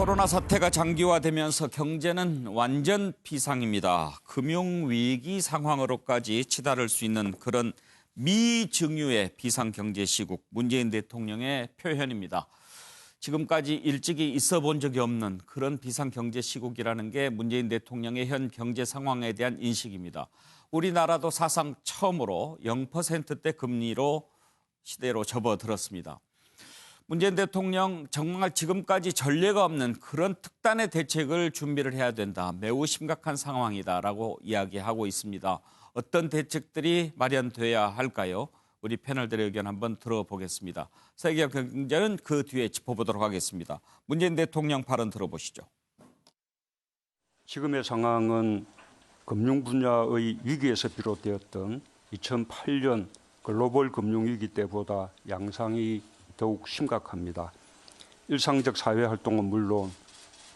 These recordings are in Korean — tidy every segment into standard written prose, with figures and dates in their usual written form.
코로나 사태가 장기화되면서 경제는 완전 비상입니다. 금융위기 상황으로까지 치달을 수 있는 그런 미증유의 비상경제 시국, 문재인 대통령의 표현입니다. 지금까지 일찍이 있어 본 적이 없는 그런 비상경제 시국이라는 게 문재인 대통령의 현 경제 상황에 대한 인식입니다. 우리나라도 사상 처음으로 0%대 금리로 시대로 접어들었습니다. 문재인 대통령 정말 지금까지 전례가 없는 그런 특단의 대책을 준비를 해야 된다. 매우 심각한 상황이다라고 이야기하고 있습니다. 어떤 대책들이 마련돼야 할까요? 우리 패널들의 의견 한번 들어보겠습니다. 세계 경제는 그 뒤에 짚어보도록 하겠습니다. 문재인 대통령 발언 들어보시죠. 지금의 상황은 금융 분야의 위기에서 비롯되었던 2008년 글로벌 금융위기 때보다 양상이 더욱 심각합니다. 일상적 사회활동은 물론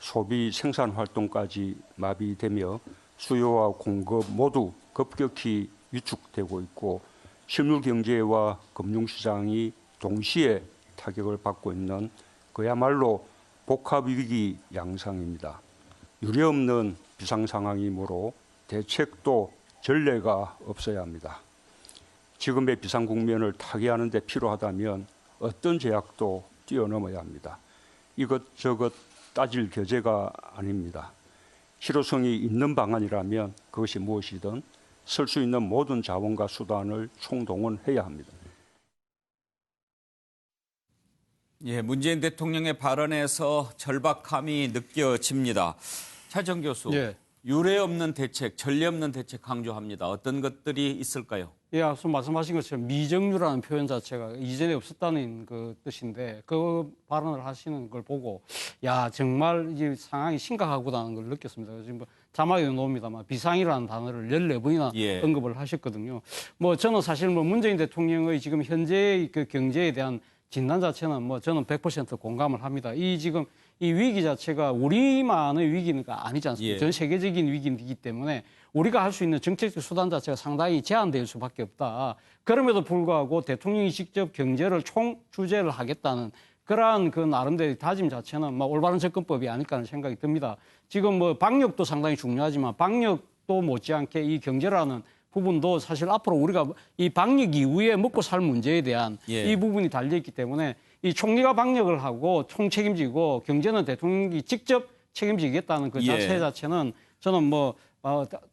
소비 생산 활동까지 마비되며 수요와 공급 모두 급격히 위축되고 있고 실물 경제와 금융시장이 동시에 타격을 받고 있는 그야말로 복합위기 양상입니다. 유례없는 비상상황이므로 대책도 전례가 없어야 합니다. 지금의 비상국면을 타개하는 데 필요하다면 어떤 제약도 뛰어넘어야 합니다. 이것저것 따질 겨제가 아닙니다. 실효성이 있는 방안이라면 그것이 무엇이든 쓸 수 있는 모든 자원과 수단을 총동원해야 합니다. 예, 문재인 대통령의 발언에서 절박함이 느껴집니다. 차정 교수, 예. 유례 없는 대책, 전례 없는 대책 강조합니다. 어떤 것들이 있을까요? 예, 앞서 말씀하신 것처럼 미정유라는 표현 자체가 이전에 없었다는 그 뜻인데 그 발언을 하시는 걸 보고 야 정말 이 상황이 심각하구나는 걸 느꼈습니다. 지금 뭐 자막에 놓습니다만 비상이라는 단어를 14번이나 예. 언급을 하셨거든요. 뭐 저는 사실 뭐 문재인 대통령의 지금 현재의 그 경제에 대한 진단 자체는 뭐 저는 100% 공감을 합니다. 이 지금 이 위기 자체가 우리만의 위기가 아니지 않습니까? 예. 전 세계적인 위기이기 때문에 우리가 할 수 있는 정책적 수단 자체가 상당히 제한될 수밖에 없다. 그럼에도 불구하고 대통령이 직접 경제를 총주재를 하겠다는 그러한 그 나름대로의 다짐 자체는 뭐 올바른 접근법이 아닐까 하는 생각이 듭니다. 지금 뭐 방역도 상당히 중요하지만 방역도 못지않게 이 경제라는 부분도 사실 앞으로 우리가 이 방역 이후에 먹고 살 문제에 대한 예. 이 부분이 달려있기 때문에 이 총리가 방역을 하고 총책임지고 경제는 대통령이 직접 책임지겠다는 그 자체 예. 자체는 저는 뭐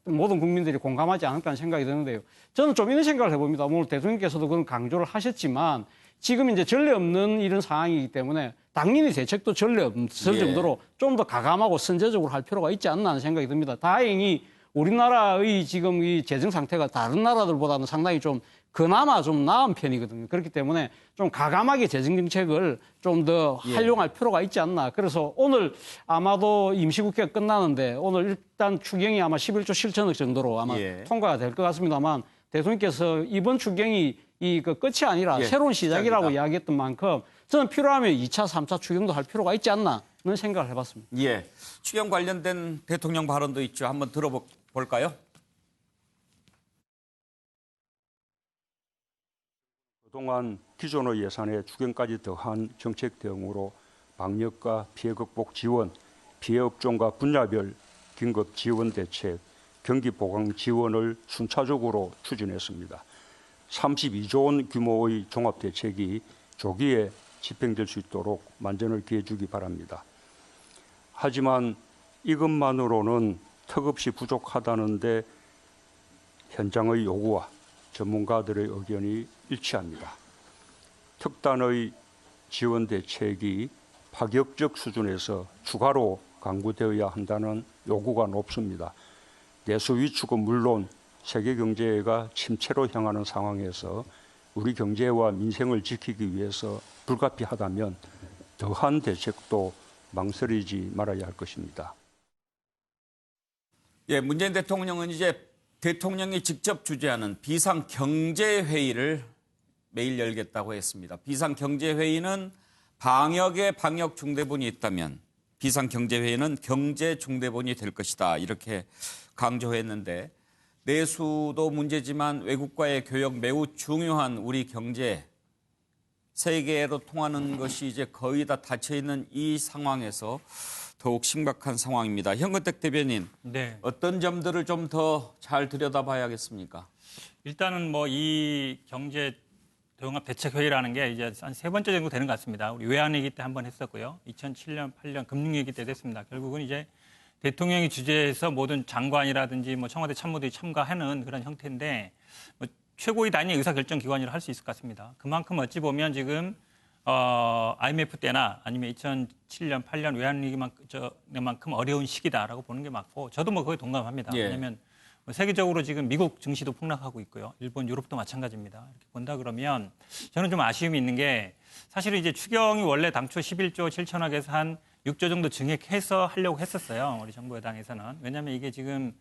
모든 국민들이 공감하지 않을까 하는 생각이 드는데요. 저는 좀 이런 생각을 해봅니다. 오늘 대통령께서도 그런 강조를 하셨지만 지금 이제 전례 없는 이런 상황이기 때문에 당연히 대책도 전례 없을 예. 정도로 좀 더 가감하고 선제적으로 할 필요가 있지 않나 하는 생각이 듭니다. 다행히 우리나라의 지금 이 재정 상태가 다른 나라들보다는 상당히 좀 그나마 좀 나은 편이거든요. 그렇기 때문에 좀 가감하게 재정 정책을 좀 더 활용할 필요가 있지 않나. 그래서 오늘 아마도 임시국회가 끝나는데 오늘 일단 추경이 아마 11조 7천억 정도로 아마 예. 통과가 될 것 같습니다만 대통령께서 이번 추경이 그 끝이 아니라 예, 새로운 시작이라고 시작이다. 이야기했던 만큼 저는 필요하면 2차, 3차 추경도 할 필요가 있지 않나는 생각을 해봤습니다. 예, 추경 관련된 대통령 발언도 있죠. 한번 들어볼까요? 그동안 기존의 예산에 추경까지 더한 정책 대응으로 방역과 피해 극복 지원, 피해 업종과 분야별 긴급 지원 대책, 경기 보강 지원을 순차적으로 추진했습니다. 32조 원 규모의 종합 대책이 조기에 집행될 수 있도록 만전을 기해 주기 바랍니다. 하지만 이것만으로는 턱없이 부족하다는데 현장의 요구와 전문가들의 의견이 일치합니다. 특단의 지원 대책이 파격적 수준에서 추가로 강구되어야 한다는 요구가 높습니다. 내수 위축은 물론 세계 경제가 침체로 향하는 상황에서 우리 경제와 민생을 지키기 위해서 불가피하다면 더한 대책도 망설이지 말아야 할 것입니다. 예, 문재인 대통령은 이제 대통령이 직접 주재하는 비상경제회의를 매일 열겠다고 했습니다. 비상경제회의는 방역에 방역중대본이 있다면 비상경제회의는 경제중대본이 될 것이다. 이렇게 강조했는데 내수도 문제지만 외국과의 교역 매우 중요한 우리 경제 세계로 통하는 것이 이제 거의 다 닫혀 있는 이 상황에서 더욱 심각한 상황입니다. 현근택 대변인, 네. 어떤 점들을 좀 더 잘 들여다봐야겠습니까? 일단은 뭐 이 경제 종합 대책 회의라는 게 이제 한 세 번째 정도 되는 것 같습니다. 우리 외환위기 때 한 번 했었고요. 2007년, 8년 금융위기 때도 했습니다. 결국은 이제 대통령이 주재해서 모든 장관이라든지 뭐 청와대 참모들이 참가하는 그런 형태인데 뭐 최고위 단위 의사결정기관이라 할 수 있을 것 같습니다. 그만큼 어찌 보면 지금 IMF 때나 아니면 2007년, 8년 외환위기만큼 어려운 시기다라고 보는 게 맞고 저도 뭐 거기에 동감합니다. 예. 왜냐하면 뭐 세계적으로 지금 미국 증시도 폭락하고 있고요. 일본, 유럽도 마찬가지입니다. 이렇게 본다 그러면 저는 좀 아쉬움이 있는 게 사실은 이제 추경이 원래 당초 11조 7천억에서 한 6조 정도 증액해서 하려고 했었어요. 우리 정부 여당에서는. 왜냐하면 이게 지금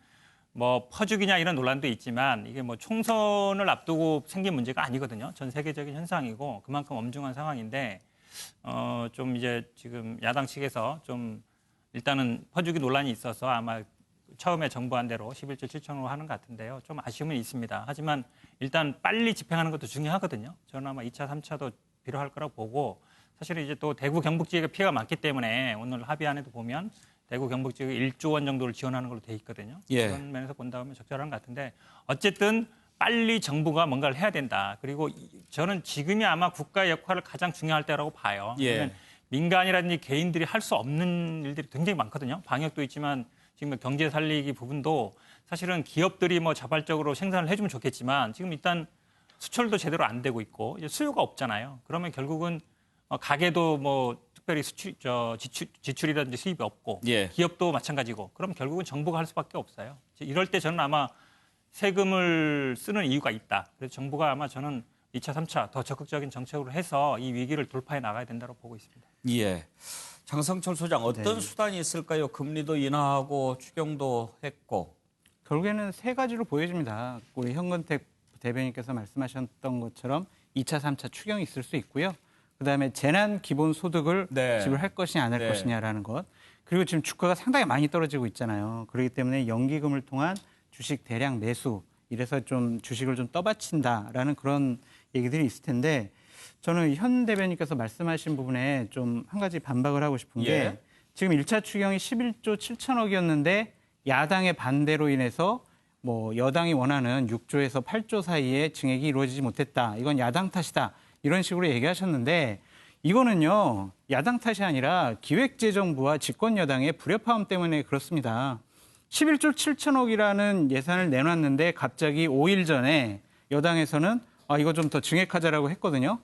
뭐 퍼주기냐 이런 논란도 있지만 이게 뭐 총선을 앞두고 생긴 문제가 아니거든요. 전 세계적인 현상이고 그만큼 엄중한 상황인데 좀 이제 지금 야당 측에서 좀 일단은 퍼주기 논란이 있어서 아마 처음에 정부한 대로 11조 7천으로 하는 것 같은데요. 좀 아쉬움은 있습니다. 하지만 일단 빨리 집행하는 것도 중요하거든요. 저는 아마 2차, 3차도 필요할 거라고 보고 사실은 이제 또 대구 경북 지역에 피해가 많기 때문에 오늘 합의안에도 보면 대구 경북 지역에 1조 원 정도를 지원하는 걸로 돼 있거든요. 예. 그런 면에서 본다면 적절한 것 같은데 어쨌든 빨리 정부가 뭔가를 해야 된다. 그리고 저는 지금이 아마 국가의 역할을 가장 중요할 때라고 봐요. 예. 왜냐하면 민간이라든지 개인들이 할 수 없는 일들이 굉장히 많거든요. 방역도 있지만 지금 경제 살리기 부분도 사실은 기업들이 뭐 자발적으로 생산을 해주면 좋겠지만 지금 일단 수출도 제대로 안 되고 있고 이제 수요가 없잖아요. 그러면 결국은 가게도 뭐 특별히 지출이라든지 수입이 없고 예. 기업도 마찬가지고 그럼 결국은 정부가 할 수밖에 없어요. 이럴 때 저는 아마 세금을 쓰는 이유가 있다. 그래서 정부가 아마 저는 2차, 3차 더 적극적인 정책으로 해서 이 위기를 돌파해 나가야 된다고 보고 있습니다. 예. 장성철 소장, 어떤 수단이 있을까요? 금리도 인하하고 추경도 했고. 결국에는 세 가지로 보여집니다. 우리 현근택 대변인께서 말씀하셨던 것처럼 2차, 3차 추경이 있을 수 있고요. 그다음에 재난 기본 소득을 네. 지불할 것이냐 안 할 네. 것이냐라는 것. 그리고 지금 주가가 상당히 많이 떨어지고 있잖아요. 그렇기 때문에 연기금을 통한 주식 대량 매수, 이래서 좀 주식을 좀 떠받친다라는 그런 얘기들이 있을 텐데 저는 현 대변인께서 말씀하신 부분에 좀 한 가지 반박을 하고 싶은 게 예. 지금 1차 추경이 11조 7천억이었는데 야당의 반대로 인해서 뭐 여당이 원하는 6조에서 8조 사이에 증액이 이루어지지 못했다. 이건 야당 탓이다. 이런 식으로 얘기하셨는데 이거는요. 야당 탓이 아니라 기획재정부와 집권여당의 불협화음 때문에 그렇습니다. 11조 7천억이라는 예산을 내놨는데 갑자기 5일 전에 여당에서는 이거 좀 더 증액하자라고 했거든요.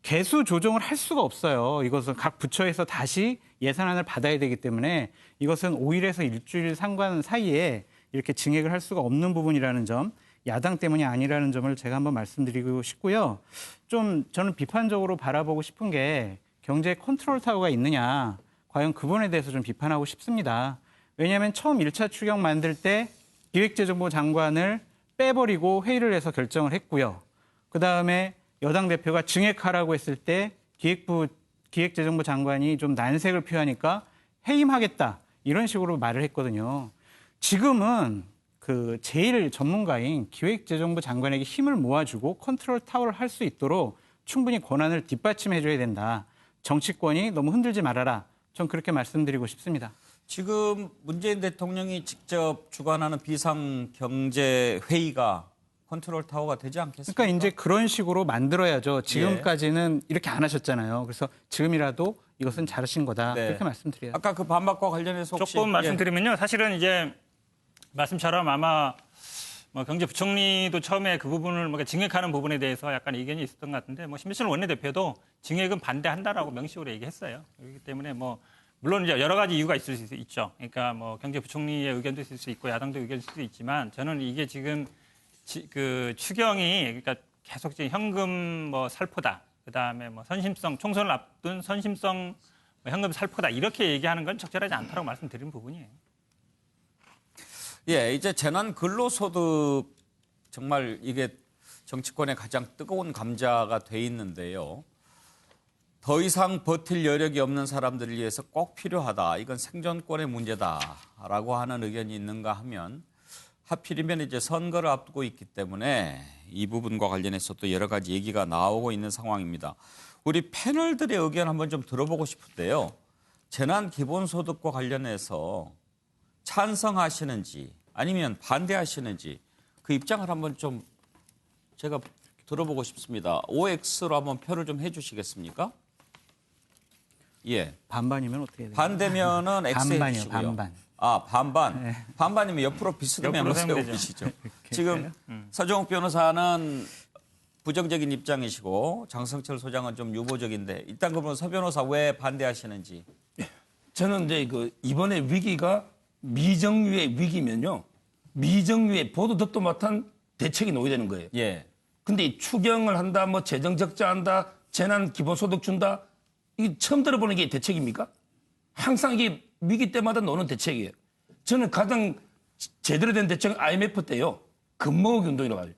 개수 조정을 할 수가 없어요. 이것은 각 부처에서 다시 예산안을 받아야 되기 때문에 이것은 5일에서 일주일 상관 사이에 이렇게 증액을 할 수가 없는 부분이라는 점, 야당 때문이 아니라는 점을 제가 한번 말씀드리고 싶고요. 좀 저는 비판적으로 바라보고 싶은 게 경제 컨트롤 타워가 있느냐, 과연 그 부분에 대해서 좀 비판하고 싶습니다. 왜냐하면 처음 1차 추경 만들 때 기획재정부 장관을 빼버리고 회의를 해서 결정을 했고요. 그다음에 여당 대표가 증액하라고 했을 때 기획재정부 장관이 좀 난색을 표하니까 해임하겠다 이런 식으로 말을 했거든요. 지금은 그 제일 전문가인 기획재정부 장관에게 힘을 모아주고 컨트롤 타워를 할 수 있도록 충분히 권한을 뒷받침해줘야 된다. 정치권이 너무 흔들지 말아라. 전 그렇게 말씀드리고 싶습니다. 지금 문재인 대통령이 직접 주관하는 비상경제회의가 컨트롤 타워가 되지 않겠습니까? 그러니까 이제 그런 식으로 만들어야죠. 지금까지는 이렇게 안 하셨잖아요. 그래서 지금이라도 이것은 잘하신 거다. 네. 그렇게 말씀드려요. 아까 그 반박과 관련해서 혹시 조금 말씀드리면요. 사실은 이제 말씀처럼 아마 뭐 경제부총리도 처음에 그 부분을 뭐 증액하는 부분에 대해서 약간 의견이 있었던 것 같은데 뭐 신미철 원내대표도 증액은 반대한다라고 명시적으로 얘기했어요. 그렇기 때문에 뭐 물론 이제 여러 가지 이유가 있을 수 있죠. 그러니까 뭐 경제부총리의 의견도 있을 수 있고 야당도 의견이 있을 수 있지만 저는 이게 지금 그 추경이 그러니까 계속 지금 현금 뭐 살포다. 그다음에 뭐 선심성 총선을 앞둔 선심성 현금 살포다. 이렇게 얘기하는 건 적절하지 않다고 말씀드린 부분이에요. 예, 이제 재난 근로소득 정말 이게 정치권의 가장 뜨거운 감자가 돼 있는데요. 더 이상 버틸 여력이 없는 사람들을 위해서 꼭 필요하다. 이건 생존권의 문제다라고 하는 의견이 있는가 하면 하필이면 이제 선거를 앞두고 있기 때문에 이 부분과 관련해서 또 여러 가지 얘기가 나오고 있는 상황입니다. 우리 패널들의 의견 한번 좀 들어보고 싶은데요. 재난 기본소득과 관련해서 찬성하시는지 아니면 반대하시는지 그 입장을 한번 좀 제가 들어보고 싶습니다. OX로 한번 표를 좀 해주시겠습니까? 예. 반반이면 어떻게 돼요? 반대면은 X 반반이요, 해주시고요. 반반. 아, 반반. 네. 반반이면 옆으로 비스듬히 한번 옆으로 세우면 세워주시죠. 지금 서정욱 변호사는 부정적인 입장이시고 장성철 소장은 좀 유보적인데 일단 그러면 서 변호사 왜 반대하시는지. 저는 이제 이번에 위기가 미정유의 위기면요. 미정유의 보도 듣도 못한 대책이 놓여되는 거예요. 예. 근데 이 추경을 한다, 뭐 재정 적자한다, 재난 기본소득 준다. 이게 처음 들어보는 게 대책입니까? 항상 이게 위기 때마다 노는 대책이에요. 저는 가장 제대로 된 대책은 IMF 때요. 금모으기 운동이라고 하죠.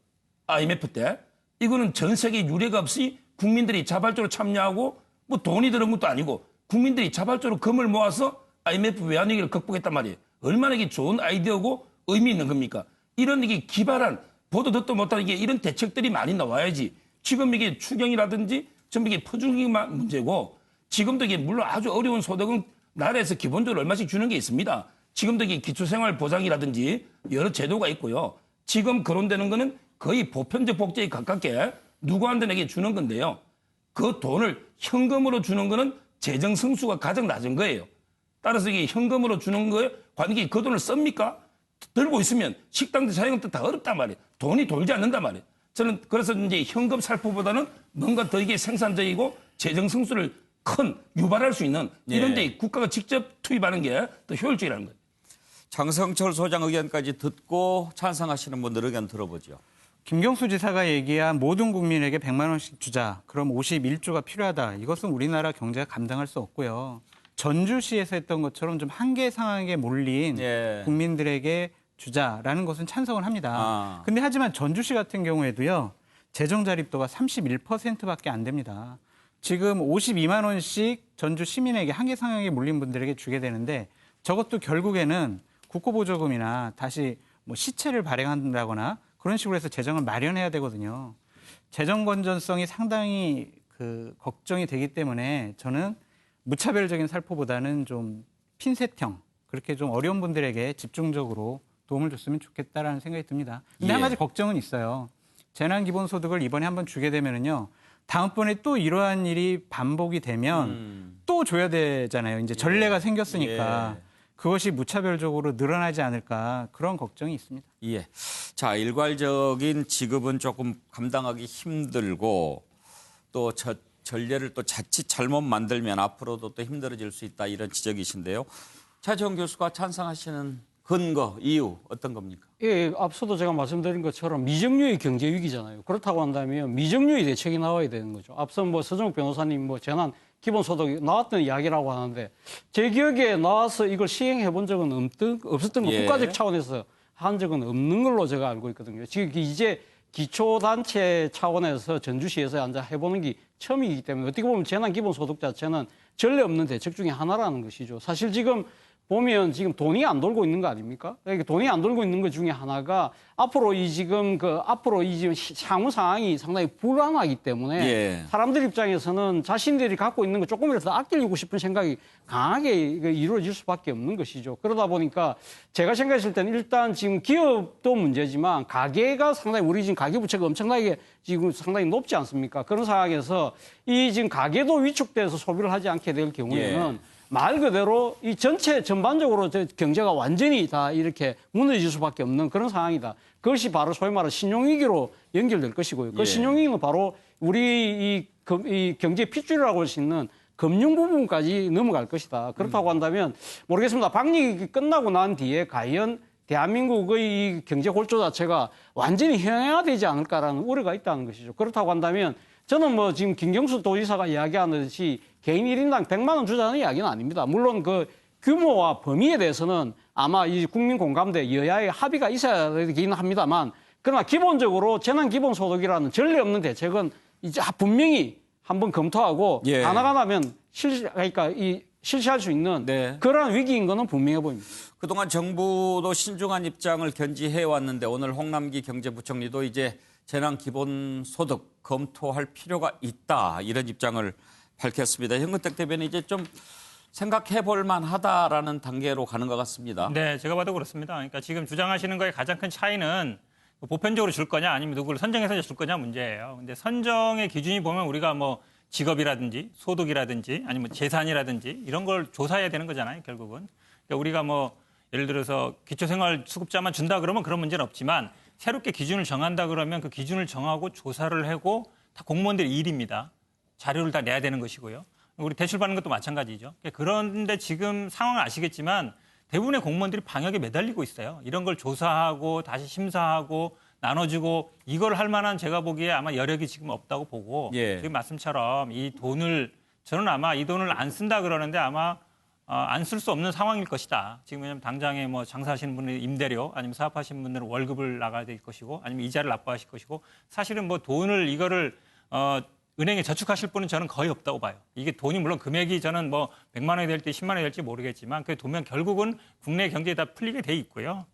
IMF 때. 이거는 전 세계 유례가 없이 국민들이 자발적으로 참여하고 뭐 돈이 들은 것도 아니고 국민들이 자발적으로 금을 모아서 IMF 외환위기를 극복했단 말이에요. 얼마나 이게 좋은 아이디어고 의미 있는 겁니까? 이런 이게 기발한 보도 듣도 못하는 게 이런 대책들이 많이 나와야지. 지금 이게 추경이라든지 전부 이게 퍼주기만 문제고 지금도 이게 물론 아주 어려운 소득은 나라에서 기본적으로 얼마씩 주는 게 있습니다. 지금도 이게 기초생활보장이라든지 여러 제도가 있고요. 지금 거론되는 거는 거의 보편적 복지에 가깝게 누구한테나 주는 건데요. 그 돈을 현금으로 주는 거는 재정 성수가 가장 낮은 거예요. 따라서 이게 현금으로 주는 거에 관계 그 돈을 씁니까? 들고 있으면 식당도 자영업도 다 어렵단 말이에요. 돈이 돌지 않는단 말이에요. 저는 그래서 이제 현금 살포보다는 뭔가 더 이게 생산적이고 재정 성수를 큰 유발할 수 있는 이런 데 국가가 직접 투입하는 게 더 효율적이라는 거예요. 장성철 소장 의견까지 듣고 찬성하시는 분들 의견 들어보죠. 김경수 지사가 얘기한 모든 국민에게 100만 원씩 주자. 그럼 51조가 필요하다. 이것은 우리나라 경제가 감당할 수 없고요. 전주시에서 했던 것처럼 좀 한계 상황에 몰린 예. 국민들에게 주자라는 것은 찬성을 합니다. 근데 하지만 전주시 같은 경우에도요. 재정 자립도가 31%밖에 안 됩니다. 지금 52만 원씩 전주 시민에게 한계 상황에 몰린 분들에게 주게 되는데 저것도 결국에는 국고보조금이나 다시 뭐 시채를 발행한다거나 그런 식으로 해서 재정을 마련해야 되거든요. 재정 건전성이 상당히 걱정이 되기 때문에 저는 무차별적인 살포보다는 좀 핀셋형 그렇게 좀 어려운 분들에게 집중적으로 도움을 줬으면 좋겠다라는 생각이 듭니다. 근데 한 가지 걱정은 있어요. 재난기본소득을 이번에 한번 주게 되면은요. 다음번에 또 이러한 일이 반복이 되면 또 줘야 되잖아요. 이제 전례가 생겼으니까. 그것이 무차별적으로 늘어나지 않을까 그런 걱정이 있습니다. 예. 자, 일괄적인 지급은 조금 감당하기 힘들고 또 전례를 또 자칫 잘못 만들면 앞으로도 또 힘들어질 수 있다 이런 지적이신데요. 차지원 교수가 찬성하시는 근거, 이유 어떤 겁니까? 예, 앞서도 제가 말씀드린 것처럼 미정유의 경제 위기잖아요. 그렇다고 한다면 미정유의 대책이 나와야 되는 거죠. 앞서 뭐 서정욱 변호사님 뭐 재난 기본소득이 나왔던 이야기라고 하는데 제 기억에 나와서 이걸 시행해 본 적은 없었던 거 국가적 차원에서 한 적은 없는 걸로 제가 알고 있거든요. 지금 이제 기초단체 차원에서 전주시에서 앉아 해보는 게 처음이기 때문에 어떻게 보면 재난기본소득 자체는 전례 없는 대책 중에 하나라는 것이죠. 사실 지금 보면 지금 돈이 안 돌고 있는 거 아닙니까? 그러니까 돈이 안 돌고 있는 것 중에 하나가 앞으로 이 지금 향후 상황이 상당히 불안하기 때문에 사람들 입장에서는 자신들이 갖고 있는 거 조금이라도 아끼려고 싶은 생각이 강하게 이루어질 수밖에 없는 것이죠. 그러다 보니까 제가 생각했을 때는 일단 지금 기업도 문제지만 가계가 상당히 우리 지금 가계부채가 엄청나게 지금 상당히 높지 않습니까? 그런 상황에서 이 지금 가계도 위축돼서 소비를 하지 않게 될 경우에는 말 그대로 이 전체 전반적으로 경제가 완전히 다 이렇게 무너질 수밖에 없는 그런 상황이다. 그것이 바로 소위 말하는 신용위기로 연결될 것이고요. 그 신용위기는 바로 우리 이 경제 핏줄이라고 할 수 있는 금융 부분까지 넘어갈 것이다. 그렇다고 한다면 모르겠습니다. 방역이 끝나고 난 뒤에 과연 대한민국의 이 경제 골조 자체가 완전히 현행화되지 않을까라는 우려가 있다는 것이죠. 그렇다고 한다면 저는 뭐 지금 김경수 도지사가 이야기하듯이 개인 1인당 100만 원 주자는 이야기는 아닙니다. 물론 그 규모와 범위에 대해서는 아마 이 국민 공감대 여야의 합의가 있어야 되긴 합니다만 그러나 기본적으로 재난기본소득이라는 전례 없는 대책은 이제 분명히 한번 검토하고 하나가 나면 실시할 수 있는 그러한 위기인 거는 분명해 보입니다. 그동안 정부도 신중한 입장을 견지해 왔는데 오늘 홍남기 경제부총리도 이제 재난 기본소득 검토할 필요가 있다. 이런 입장을 밝혔습니다. 현근택 대변인 이제 좀 생각해 볼 만하다라는 단계로 가는 것 같습니다. 네, 제가 봐도 그렇습니다. 그러니까 지금 주장하시는 거에 가장 큰 차이는 보편적으로 줄 거냐 아니면 누구를 선정해서 줄 거냐 문제예요. 근데 선정의 기준이 보면 우리가 뭐 직업이라든지 소득이라든지 아니면 재산이라든지 이런 걸 조사해야 되는 거잖아요, 결국은. 그러니까 우리가 뭐 예를 들어서 기초생활수급자만 준다 그러면 그런 문제는 없지만 새롭게 기준을 정한다 그러면 그 기준을 정하고 조사를 하고 다 공무원들의 일입니다. 자료를 다 내야 되는 것이고요. 우리 대출 받는 것도 마찬가지죠. 그런데 지금 상황을 아시겠지만 대부분의 공무원들이 방역에 매달리고 있어요. 이런 걸 조사하고 다시 심사하고 나눠주고 이걸 할 만한 제가 보기에 아마 여력이 지금 없다고 보고 예. 지금 말씀처럼 이 돈을 저는 아마 이 돈을 안 쓴다 그러는데 아마 안 쓸 수 없는 상황일 것이다. 지금 왜냐하면 당장에 뭐 장사하시는 분들 임대료 아니면 사업하시는 분들은 월급을 나가야 될 것이고 아니면 이자를 납부하실 것이고 사실은 뭐 돈을 이거를 은행에 저축하실 분은 저는 거의 없다고 봐요. 이게 돈이 물론 금액이 저는 뭐 100만 원이 될지 10만 원이 될지 모르겠지만 그 돈면 결국은 국내 경제에 다 풀리게 돼 있고요.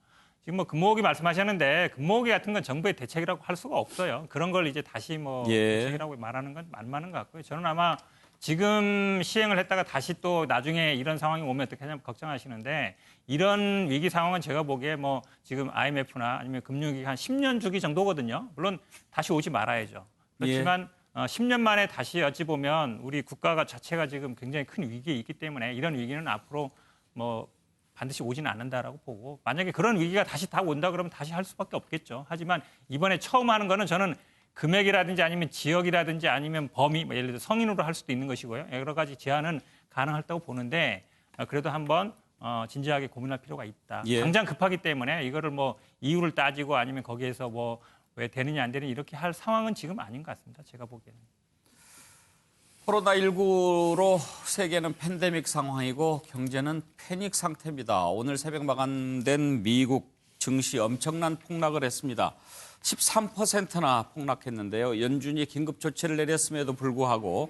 지금 뭐 금모으기 말씀하셨는데 금모으기 같은 건 정부의 대책이라고 할 수가 없어요. 그런 걸 이제 다시 뭐 예. 대책이라고 말하는 건 안 맞는 것 같고요. 저는 아마 지금 시행을 했다가 다시 또 나중에 이런 상황이 오면 어떻게 하냐면 걱정하시는데 이런 위기 상황은 제가 보기에 뭐 지금 IMF나 아니면 금융위기 한 10년 주기 정도거든요. 물론 다시 오지 말아야죠. 그렇지만 10년 만에 다시 어찌 보면 우리 국가가 자체가 지금 굉장히 큰 위기에 있기 때문에 이런 위기는 앞으로 뭐 반드시 오지는 않는다라고 보고 만약에 그런 위기가 다시 다 온다 그러면 다시 할 수밖에 없겠죠. 하지만 이번에 처음 하는 거는 저는 금액이라든지 아니면 지역이라든지 아니면 범위, 뭐 예를 들어 성인으로 할 수도 있는 것이고요. 여러 가지 제한은 가능하다고 보는데 그래도 한번 진지하게 고민할 필요가 있다. 예. 당장 급하기 때문에 이거를 뭐 이유를 따지고 아니면 거기에서 뭐 왜 되느냐 안 되느냐 이렇게 할 상황은 지금 아닌 것 같습니다. 제가 보기에는. 코로나19로 세계는 팬데믹 상황이고 경제는 패닉 상태입니다. 오늘 새벽 마감된 미국 증시 엄청난 폭락을 했습니다. 13%나 폭락했는데요. 연준이 긴급 조치를 내렸음에도 불구하고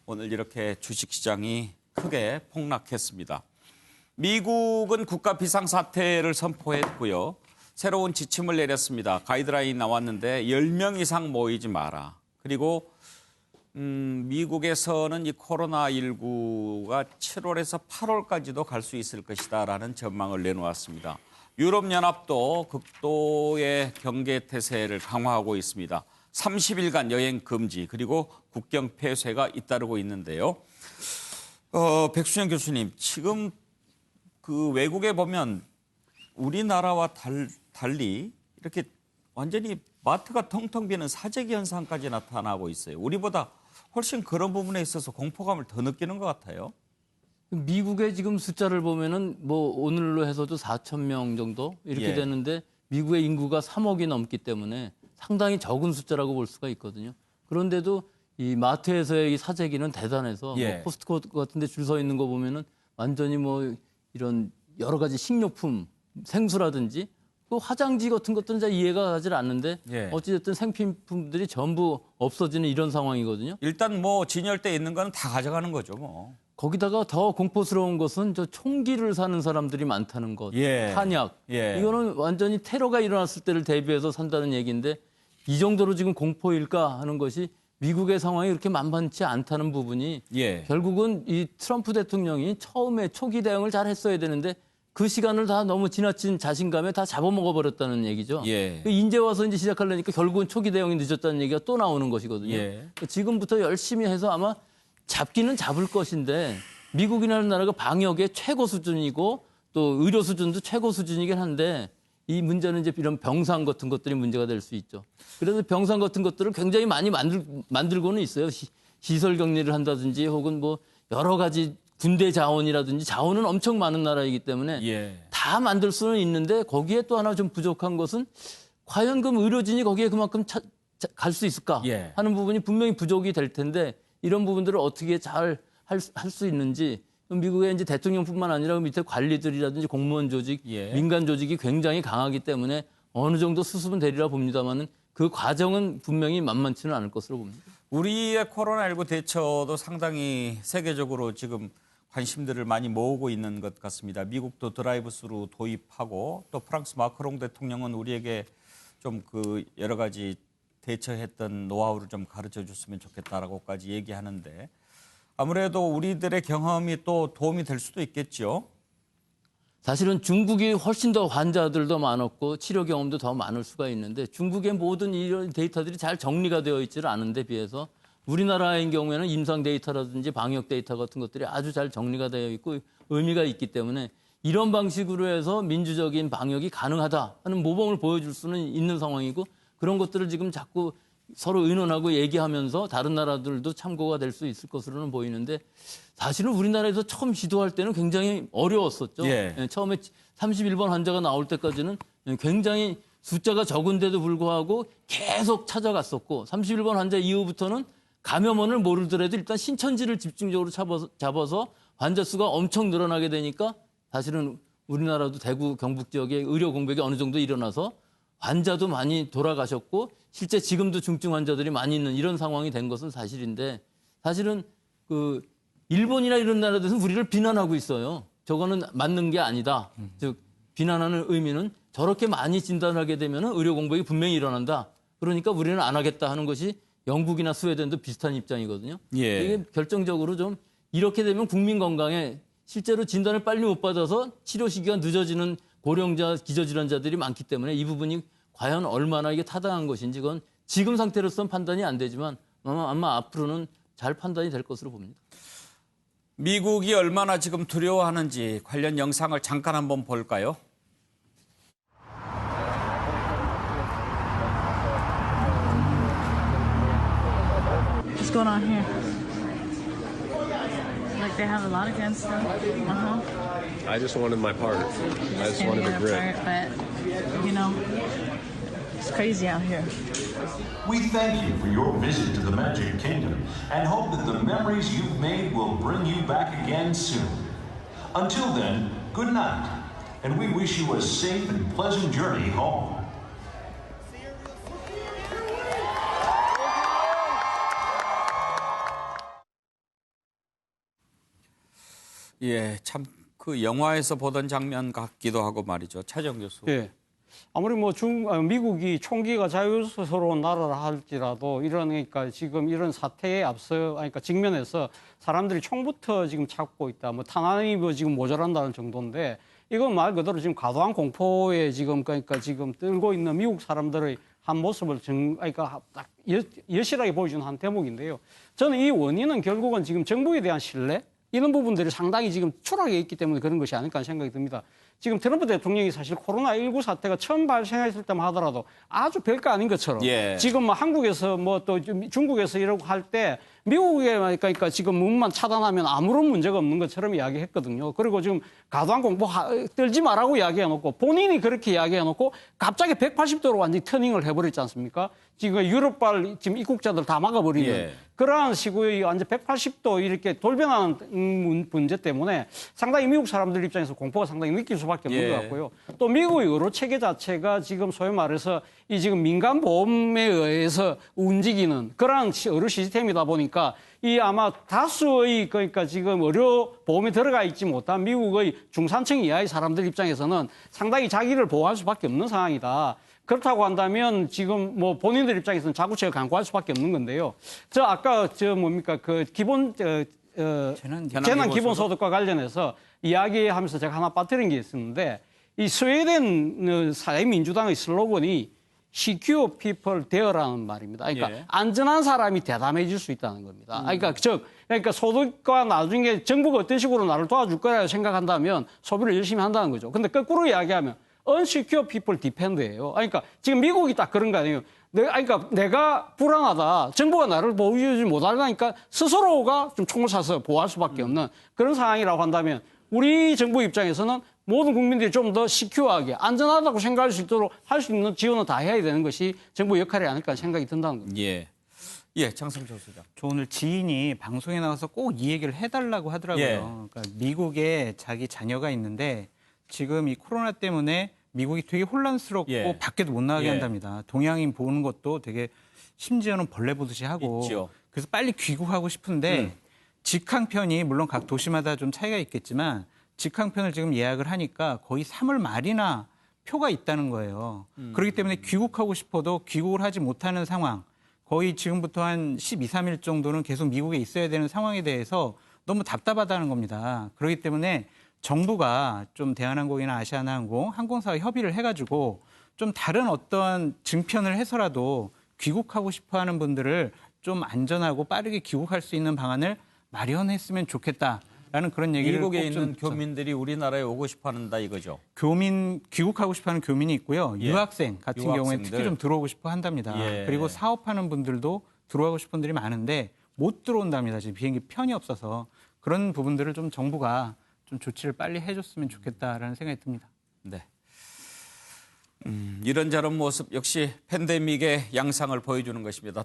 오늘 이렇게 주식시장이 크게 폭락했습니다. 미국은 국가 비상사태를 선포했고요. 새로운 지침을 내렸습니다. 가이드라인이 나왔는데 10명 이상 모이지 마라. 그리고 미국에서는 이 코로나19가 7월에서 8월까지도 갈 수 있을 것이다라는 전망을 내놓았습니다. 유럽연합도 극도의 경계 태세를 강화하고 있습니다. 30일간 여행 금지 그리고 국경 폐쇄가 잇따르고 있는데요. 백수영 교수님, 지금 그 외국에 보면 우리나라와 달리 이렇게 완전히 마트가 텅텅 비는 사재기 현상까지 나타나고 있어요. 우리보다 훨씬 그런 부분에 있어서 공포감을 더 느끼는 것 같아요. 미국의 지금 숫자를 보면은 뭐 오늘로 해서도 4천 명 정도 이렇게 예. 되는데 미국의 인구가 3억이 넘기 때문에 상당히 적은 숫자라고 볼 수가 있거든요. 그런데도 이 마트에서의 이 사재기는 대단해서 예. 뭐 코스트코 같은 데 줄 서 있는 거 보면은 완전히 뭐 이런 여러 가지 식료품, 생수라든지 그 화장지 같은 것들은 잘 이해가 가지 않는데 예. 어찌됐든 생필품들이 전부 없어지는 이런 상황이거든요. 일단 뭐 진열대에 있는 거는 다 가져가는 거죠, 뭐. 거기다가 더 공포스러운 것은 저 총기를 사는 사람들이 많다는 것, 예. 탄약. 예. 이거는 완전히 테러가 일어났을 때를 대비해서 산다는 얘기인데 이 정도로 지금 공포일까 하는 것이 미국의 상황이 그렇게 만만치 않다는 부분이 예. 결국은 이 트럼프 대통령이 처음에 초기 대응을 잘 했어야 되는데 그 시간을 다 너무 지나친 자신감에 다 잡아먹어버렸다는 얘기죠. 예. 이제 와서 이제 시작하려니까 결국은 초기 대응이 늦었다는 얘기가 또 나오는 것이거든요. 예. 지금부터 열심히 해서 아마 잡기는 잡을 것인데 미국이라는 나라가 방역의 최고 수준이고 또 의료 수준도 최고 수준이긴 한데 이 문제는 이제 이런 병상 같은 것들이 문제가 될 수 있죠. 그래서 병상 같은 것들을 굉장히 많이 만들고는 있어요. 시설 격리를 한다든지 혹은 뭐 여러 가지 군대 자원이라든지 자원은 엄청 많은 나라이기 때문에 예. 다 만들 수는 있는데 거기에 또 하나 좀 부족한 것은 과연 그 의료진이 거기에 그만큼 갈 수 있을까 예. 하는 부분이 분명히 부족이 될 텐데 이런 부분들을 어떻게 잘 할 수 있는지 미국의 이제 대통령뿐만 아니라 밑에 관리들이라든지 공무원 조직, 예. 민간 조직이 굉장히 강하기 때문에 어느 정도 수습은 되리라 봅니다만은 그 과정은 분명히 만만치는 않을 것으로 봅니다. 우리의 코로나19 대처도 상당히 세계적으로 지금 관심들을 많이 모으고 있는 것 같습니다. 미국도 드라이브스루 도입하고 또 프랑스 마크롱 대통령은 우리에게 좀 그 여러 가지 대처했던 노하우를 좀 가르쳐 줬으면 좋겠다라고까지 얘기하는데 아무래도 우리들의 경험이 또 도움이 될 수도 있겠죠. 사실은 중국이 훨씬 더 환자들도 많았고 치료 경험도 더 많을 수가 있는데 중국의 모든 이런 데이터들이 잘 정리가 되어 있지를 않은 데 비해서 우리나라의 경우에는 임상 데이터라든지 방역 데이터 같은 것들이 아주 잘 정리가 되어 있고 의미가 있기 때문에 이런 방식으로 해서 민주적인 방역이 가능하다 하는 모범을 보여줄 수는 있는 상황이고 그런 것들을 지금 자꾸 서로 의논하고 얘기하면서 다른 나라들도 참고가 될 수 있을 것으로는 보이는데 사실은 우리나라에서 처음 시도할 때는 굉장히 어려웠었죠. 예. 처음에 31번 환자가 나올 때까지는 굉장히 숫자가 적은데도 불구하고 계속 찾아갔었고 31번 환자 이후부터는 감염원을 모르더라도 일단 신천지를 집중적으로 잡아서 환자 수가 엄청 늘어나게 되니까 사실은 우리나라도 대구 경북 지역에 의료 공백이 어느 정도 일어나서 환자도 많이 돌아가셨고 실제 지금도 중증 환자들이 많이 있는 이런 상황이 된 것은 사실인데 사실은 그 일본이나 이런 나라들은 우리를 비난하고 있어요. 저거는 맞는 게 아니다. 즉 비난하는 의미는 저렇게 많이 진단하게 되면 의료 공백이 분명히 일어난다. 그러니까 우리는 안 하겠다 하는 것이 영국이나 스웨덴도 비슷한 입장이거든요. 예. 이게 결정적으로 좀 이렇게 되면 국민 건강에 실제로 진단을 빨리 못 받아서 치료 시기가 늦어지는 고령자, 기저질환자들이 많기 때문에 이 부분이 과연 얼마나 이게 타당한 것인지 그건 지금 상태로서는 판단이 안 되지만 아마 앞으로는 잘 판단이 될 것으로 봅니다. 미국이 얼마나 지금 두려워하는지 관련 영상을 잠깐 한번 볼까요? What's going on here? Like they have a lot of gun stuff. I just wanted my part. I just wanted the grip. But you know, it's crazy out here. We thank you for your visit to the Magic Kingdom and hope that the memories you've made will bring you back again soon. Until then, good night, and we wish you a safe and pleasant journey home. 예, 참 그 영화에서 보던 장면 같기도 하고 말이죠. 차정 교수. 예. 아무리 뭐 미국이 총기가 자유스러운 나라라 할지라도 그러니까 지금 이런 사태에 앞서 그러니까 직면해서 사람들이 총부터 지금 찾고 있다. 뭐 탄환이 뭐 지금 모자란다는 정도인데 이건 말 그대로 지금 과도한 공포에 지금 그러니까 지금 떨고 있는 미국 사람들의 한 모습을 그러니까 딱 여실하게 보여주는 한 대목인데요. 저는 이 원인은 결국은 지금 정부에 대한 신뢰 이런 부분들이 상당히 지금 추락해 있기 때문에 그런 것이 아닐까 하는 생각이 듭니다. 지금 트럼프 대통령이 사실 코로나19 사태가 처음 발생했을 때만 하더라도 아주 별거 아닌 것처럼 지금 뭐 한국에서 뭐 또 중국에서 이러고 할 때 미국에 그러니까 지금 문만 차단하면 아무런 문제가 없는 것처럼 이야기했거든요. 그리고 지금 과도한 공포 떨지 말라고 이야기해놓고 본인이 그렇게 이야기해놓고 갑자기 180도로 완전히 터닝을 해버렸지 않습니까? 지금 유럽발 지금 입국자들 다 막아버리는 그러한 식의 완전 180도 이렇게 돌변하는 문제 때문에 상당히 미국 사람들 입장에서 공포가 상당히 느낄 수밖에 없는 것 같고요. 또 미국의 의료 체계 자체가 지금 소위 말해서 이 지금 민간 보험에 의해서 움직이는 그러한 의료 시스템이다 보니까 이 아마 다수의 그러니까 지금 의료 보험에 들어가 있지 못한 미국의 중산층 이하의 사람들 입장에서는 상당히 자기를 보호할 수밖에 없는 상황이다. 그렇다고 한다면 지금 뭐 본인들 입장에서는 자구책을 강구할 수밖에 없는 건데요. 저 아까 그 기본 재난 기본소득과 관련해서 이야기하면서 제가 하나 빠뜨린 게 있었는데 이 스웨덴 사회민주당의 슬로건이 Secure People There라는 말입니다. 그러니까 안전한 사람이 대담해질 수 있다는 겁니다. 그러니까 소득과 나중에 정부가 어떤 식으로 나를 도와줄 거라 생각한다면 소비를 열심히 한다는 거죠. 근데 거꾸로 이야기하면 Unsecure People Depend예요. 그러니까 지금 미국이 딱 그런 거 아니에요. 그러니까 내가 불안하다. 정부가 나를 보호해주지 못하니까 스스로가 좀 총을 쏴서 보호할 수밖에 없는 그런 상황이라고 한다면 우리 정부 입장에서는 모든 국민들이 좀 더 시큐어하게 안전하다고 생각할 수 있도록 할 수 있는 지원을 다 해야 되는 것이 정부 역할이 아닐까 생각이 든다는 겁니다. 예, 장성철 소장. 저 오늘 지인이 방송에 나와서 꼭 이 얘기를 해달라고 하더라고요. 그러니까 미국에 자기 자녀가 있는데 지금 이 코로나 때문에 미국이 되게 혼란스럽고 밖에도 못 나가게 한답니다. 동양인 보는 것도 되게 심지어는 벌레 보듯이 하고 있죠. 그래서 빨리 귀국하고 싶은데 직항편이 물론 각 도시마다 좀 차이가 있겠지만 직항편을 지금 예약을 하니까 거의 3월 말이나 표가 있다는 거예요. 그렇기 때문에 귀국하고 싶어도 귀국을 하지 못하는 상황, 거의 지금부터 한 12, 13일 정도는 계속 미국에 있어야 되는 상황에 대해서 너무 답답하다는 겁니다. 그렇기 때문에 정부가 좀 대한항공이나 아시아나항공, 항공사와 협의를 해가지고 좀 다른 어떤 증편을 해서라도 귀국하고 싶어하는 분들을 좀 안전하고 빠르게 귀국할 수 있는 방안을 마련했으면 좋겠다라는 그런 얘기를 미국에 꼭 있는 좀 교민들이 우리나라에 오고 싶어한다 이거죠. 귀국하고 싶어하는 교민이 있고요. 예. 유학생 같은 경우에 유학생들. 특히 좀 들어오고 싶어 한답니다. 예. 그리고 사업하는 분들도 들어가고 싶은 분들이 많은데 못 들어온답니다. 지금 비행기 편이 없어서 그런 부분들을 좀 정부가 좀 조치를 빨리 해줬으면 좋겠다라는 생각이 듭니다. 네. 이런저런 모습 역시 팬데믹의 양상을 보여주는 것입니다.